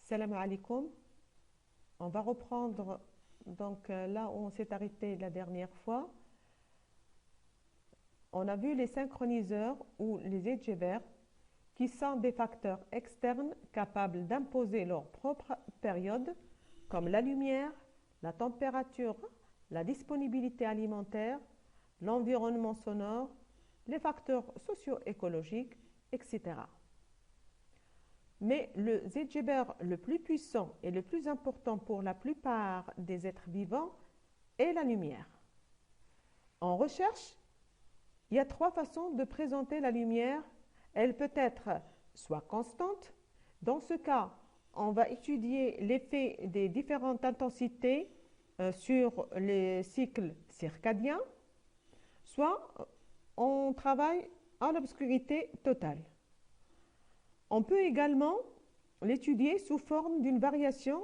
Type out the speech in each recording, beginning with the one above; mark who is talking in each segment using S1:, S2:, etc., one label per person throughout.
S1: Salam alaikum. On va reprendre là où on s'est arrêté la dernière fois. On a vu les synchroniseurs ou les EGBR qui sont des facteurs externes capables d'imposer leur propre période, comme la lumière, la température, la disponibilité alimentaire, l'environnement sonore, les facteurs socio-écologiques, etc. Mais le ZGBR le plus puissant et le plus important pour la plupart des êtres vivants est la lumière. En recherche, il y a 3 façons de présenter la lumière. Elle peut être soit constante. Dans ce cas, on va étudier l'effet des différentes intensités sur les cycles circadiens, soit on travaille à l'obscurité totale. On peut également l'étudier sous forme d'une variation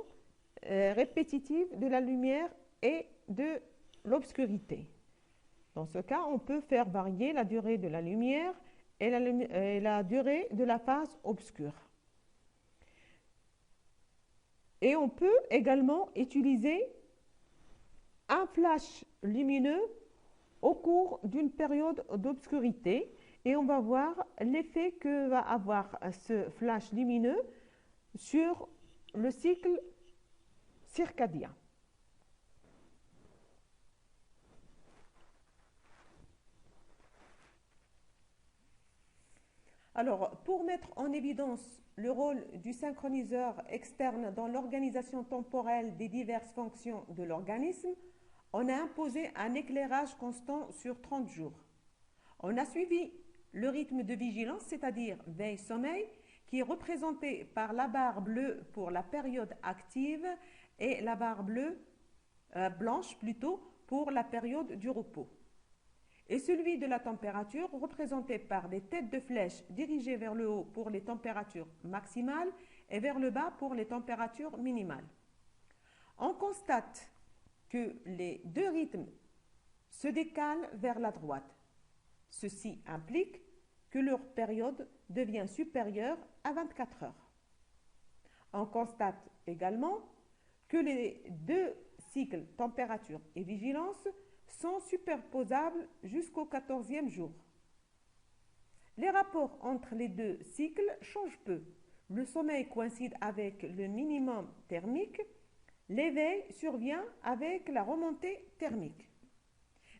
S1: répétitive de la lumière et de l'obscurité. Dans ce cas, on peut faire varier la durée de la lumière et la durée de la phase obscure. Et on peut également utiliser un flash lumineux au cours d'une période d'obscurité et on va voir l'effet que va avoir ce flash lumineux sur le cycle circadien. Alors, pour mettre en évidence le rôle du synchroniseur externe dans l'organisation temporelle des diverses fonctions de l'organisme, on a imposé un éclairage constant sur 30 jours. On a suivi le rythme de vigilance, c'est-à-dire veille-sommeil, qui est représenté par la barre bleue pour la période active et la barre blanche plutôt, pour la période du repos. Et celui de la température, représenté par des têtes de flèche dirigées vers le haut pour les températures maximales et vers le bas pour les températures minimales. On constate que les deux rythmes se décalent vers la droite. Ceci implique que leur période devient supérieure à 24 heures. On constate également que les deux cycles température et vigilance sont superposables jusqu'au 14e jour. Les rapports entre les deux cycles changent peu. Le sommeil coïncide avec le minimum thermique, l'éveil survient avec la remontée thermique.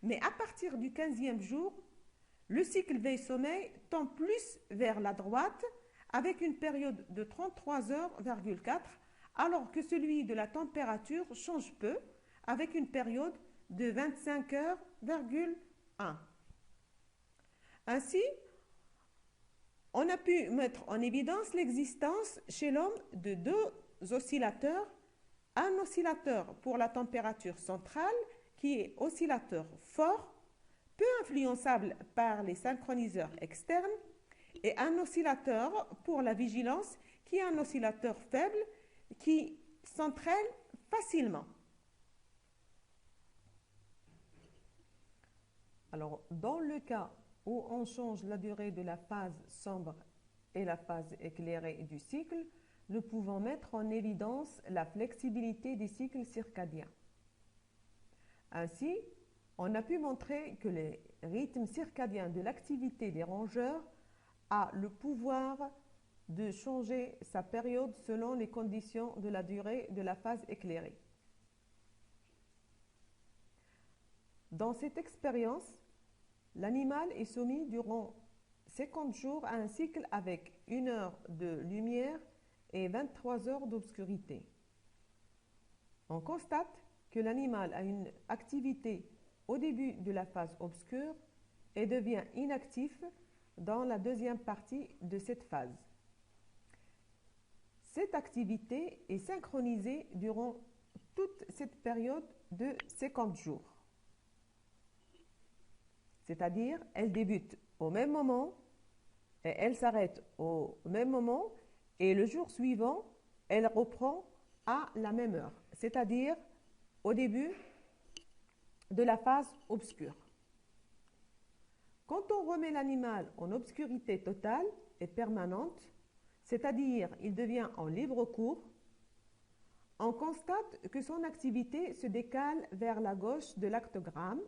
S1: Mais à partir du 15e jour, le cycle veille-sommeil tend plus vers la droite avec une période de 33 heures, alors que celui de la température change peu avec une période de 25 heures, 1. Ainsi, on a pu mettre en évidence l'existence chez l'homme de deux oscillateurs, un oscillateur pour la température centrale qui est oscillateur fort, peu influençable par les synchroniseurs externes, et un oscillateur pour la vigilance qui est un oscillateur faible qui s'entraîne facilement. Alors, dans le cas où on change la durée de la phase sombre et la phase éclairée du cycle, nous pouvons mettre en évidence la flexibilité des cycles circadiens. Ainsi, on a pu montrer que le rythme circadien de l'activité des rongeurs a le pouvoir de changer sa période selon les conditions de la durée de la phase éclairée. Dans cette expérience, l'animal est soumis durant 50 jours à un cycle avec 1 heure de lumière et 23 heures d'obscurité. On constate que l'animal a une activité au début de la phase obscure et devient inactif dans la deuxième partie de cette phase. Cette activité est synchronisée durant toute cette période de 50 jours. C'est-à-dire, elle débute au même moment et elle s'arrête au même moment et le jour suivant, elle reprend à la même heure, c'est-à-dire au début de la phase obscure. Quand on remet l'animal en obscurité totale et permanente, c'est-à-dire il devient en libre cours, on constate que son activité se décale vers la gauche de l'actogramme.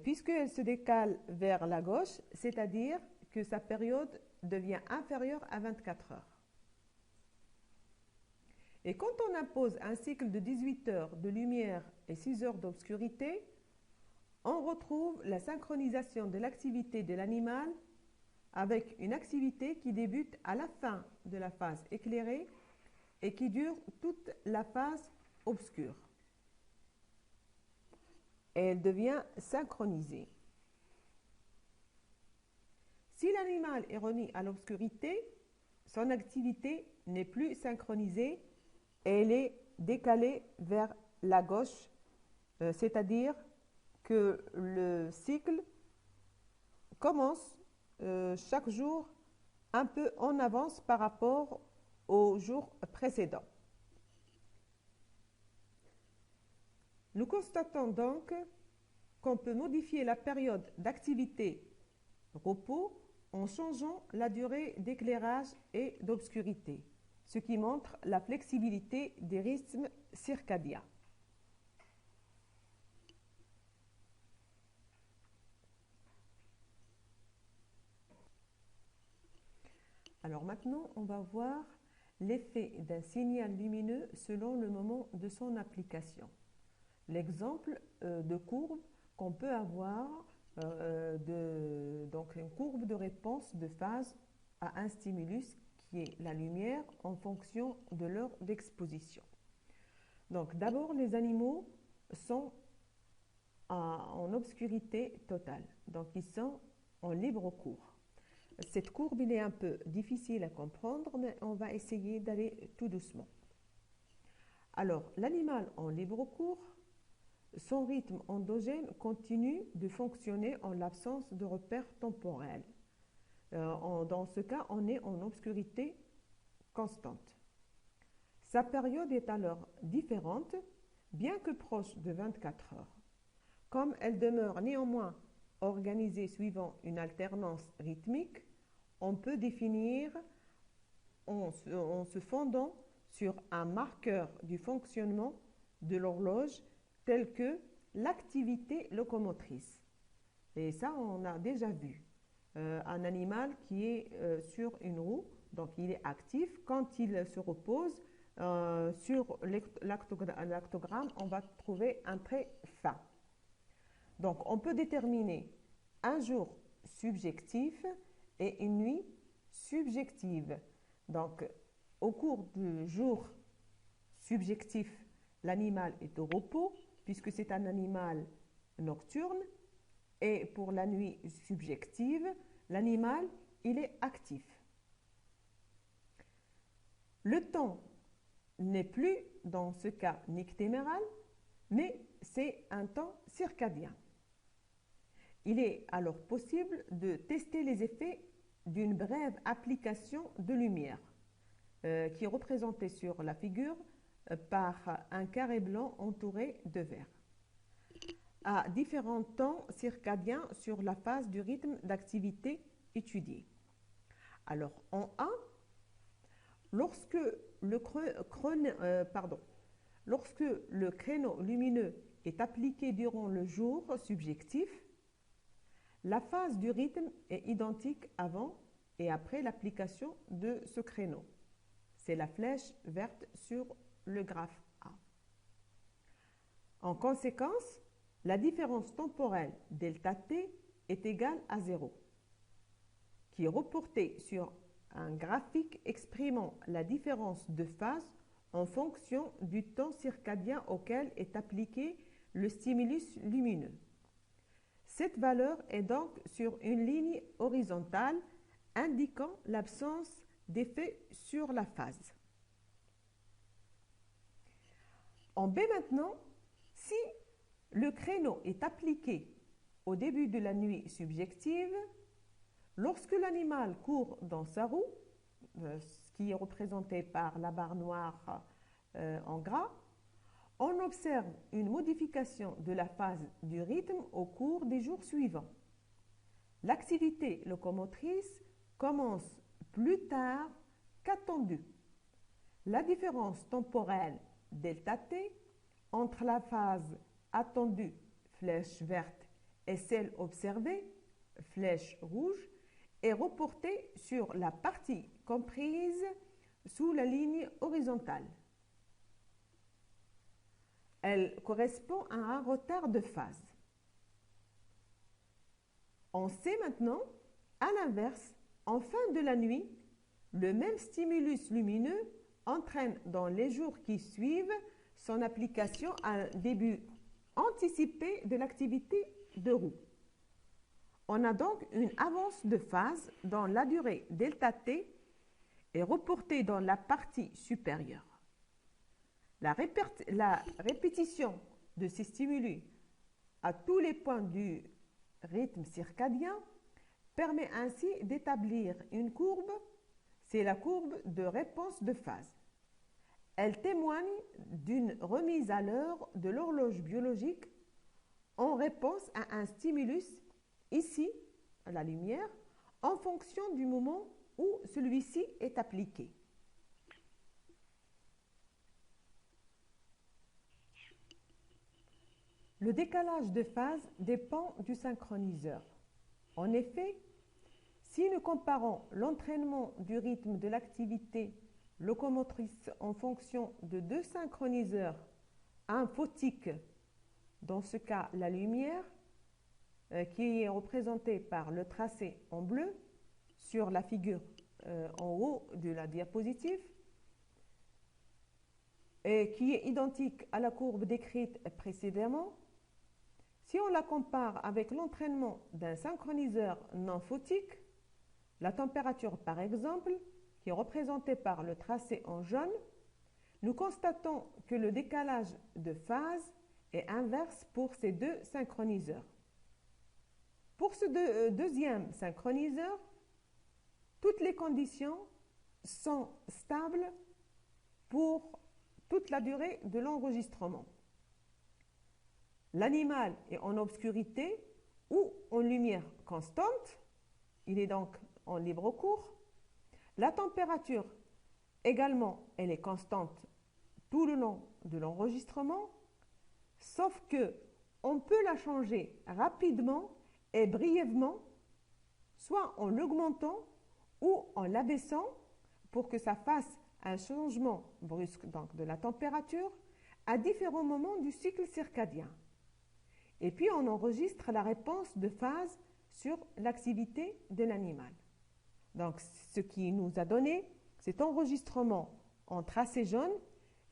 S1: Puisqu'elle se décale vers la gauche, c'est-à-dire que sa période devient inférieure à 24 heures. Et quand on impose un cycle de 18 heures de lumière et 6 heures d'obscurité, on retrouve la synchronisation de l'activité de l'animal avec une activité qui débute à la fin de la phase éclairée et qui dure toute la phase obscure. Et elle devient synchronisée. Si l'animal est remis à l'obscurité, son activité n'est plus synchronisée et elle est décalée vers la gauche, c'est-à-dire que le cycle commence chaque jour un peu en avance par rapport au jour précédent. Nous constatons donc qu'on peut modifier la période d'activité repos en changeant la durée d'éclairage et d'obscurité, ce qui montre la flexibilité des rythmes circadiens. Alors maintenant, on va voir l'effet d'un signal lumineux selon le moment de son application. L'exemple de courbe qu'on peut avoir, donc une courbe de réponse de phase à un stimulus qui est la lumière en fonction de l'heure d'exposition. Donc d'abord, les animaux sont en obscurité totale, donc ils sont en libre cours. Cette courbe, il est un peu difficile à comprendre, mais on va essayer d'aller tout doucement. Alors, l'animal en libre cours, son rythme endogène continue de fonctionner en l'absence de repères temporels. Dans ce cas, on est en obscurité constante. Sa période est alors différente, bien que proche de 24 heures. Comme elle demeure néanmoins organisée suivant une alternance rythmique, on peut définir en se fondant sur un marqueur du fonctionnement de l'horloge tel que l'activité locomotrice. Et ça, on a déjà vu. Un animal qui est sur une roue, donc il est actif. Quand il se repose, sur l'actogramme, on va trouver un trait fin. Donc, on peut déterminer un jour subjectif et une nuit subjective. Donc, au cours du jour subjectif, l'animal est au repos, puisque c'est un animal nocturne. Et pour la nuit subjective, l'animal, il est actif. Le temps n'est plus, dans ce cas, nictéméral, mais c'est un temps circadien. Il est alors possible de tester les effets d'une brève application de lumière, qui est représentée sur la figure par un carré blanc entouré de vert, à différents temps circadiens sur la phase du rythme d'activité étudié. Alors, en A, lorsque le créneau lumineux est appliqué durant le jour subjectif, la phase du rythme est identique avant et après l'application de ce créneau. C'est la flèche verte sur le graphe A. En conséquence, la différence temporelle ΔT est égale à 0, qui est reportée sur un graphique exprimant la différence de phase en fonction du temps circadien auquel est appliqué le stimulus lumineux. Cette valeur est donc sur une ligne horizontale indiquant l'absence d'effet sur la phase. En B maintenant, si le créneau est appliqué au début de la nuit subjective, lorsque l'animal court dans sa roue, ce qui est représenté par la barre noire en gras, on observe une modification de la phase du rythme au cours des jours suivants. L'activité locomotrice commence plus tard qu'attendu. La différence temporelle ΔT entre la phase attendue, flèche verte, et celle observée, flèche rouge, est reportée sur la partie comprise sous la ligne horizontale. Elle correspond à un retard de phase. On sait maintenant, à l'inverse, en fin de la nuit, le même stimulus lumineux entraîne dans les jours qui suivent son application à un début anticipé de l'activité de roue. On a donc une avance de phase dans la durée ΔT et reportée dans la partie supérieure. La répétition de ces stimuli à tous les points du rythme circadien permet ainsi d'établir une courbe, c'est la courbe de réponse de phase. Elle témoigne d'une remise à l'heure de l'horloge biologique en réponse à un stimulus, ici, la lumière, en fonction du moment où celui-ci est appliqué. Le décalage de phase dépend du synchroniseur. En effet, si nous comparons l'entraînement du rythme de l'activité locomotrice en fonction de deux synchroniseurs, un photique, dans ce cas la lumière, qui est représentée par le tracé en bleu sur la figure en haut de la diapositive, et qui est identique à la courbe décrite précédemment. Si on la compare avec l'entraînement d'un synchroniseur non photique, la température par exemple, qui est représentée par le tracé en jaune, nous constatons que le décalage de phase est inverse pour ces deux synchroniseurs. Pour ce deuxième synchroniseur, toutes les conditions sont stables pour toute la durée de l'enregistrement. L'animal est en obscurité ou en lumière constante, il est donc en libre cours. La température également, elle est constante tout le long de l'enregistrement, sauf que on peut la changer rapidement et brièvement, soit en l'augmentant ou en l'abaissant pour que ça fasse un changement brusque donc, de la température à différents moments du cycle circadien. Et puis on enregistre la réponse de phase sur l'activité de l'animal. Donc ce qui nous a donné cet enregistrement en tracé jaune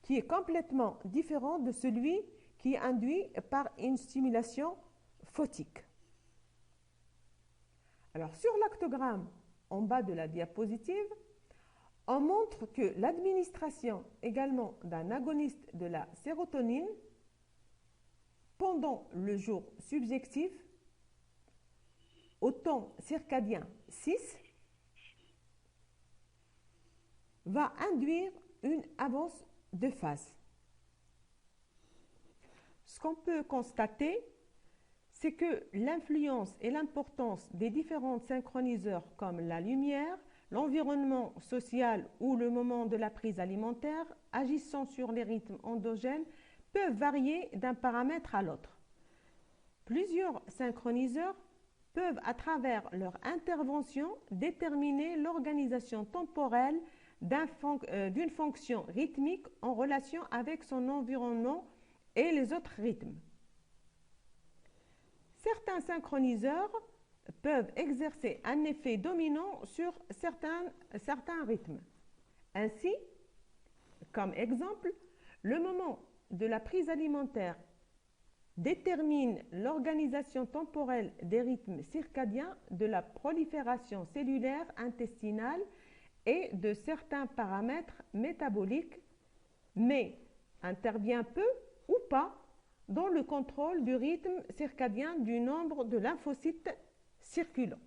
S1: qui est complètement différent de celui qui est induit par une stimulation photique. Alors sur l'actogramme en bas de la diapositive, on montre que l'administration également d'un agoniste de la sérotonine pendant le jour subjectif au temps circadien 6 va induire une avance de phase. Ce qu'on peut constater, c'est que l'influence et l'importance des différents synchroniseurs comme la lumière, l'environnement social ou le moment de la prise alimentaire agissant sur les rythmes endogènes peuvent varier d'un paramètre à l'autre. Plusieurs synchroniseurs peuvent, à travers leur intervention, déterminer l'organisation temporelle d'une fonction rythmique en relation avec son environnement et les autres rythmes. Certains synchroniseurs peuvent exercer un effet dominant sur certains rythmes. Ainsi, comme exemple, le moment de la prise alimentaire détermine l'organisation temporelle des rythmes circadiens de la prolifération cellulaire intestinale et de certains paramètres métaboliques, mais intervient peu ou pas dans le contrôle du rythme circadien du nombre de lymphocytes circulants.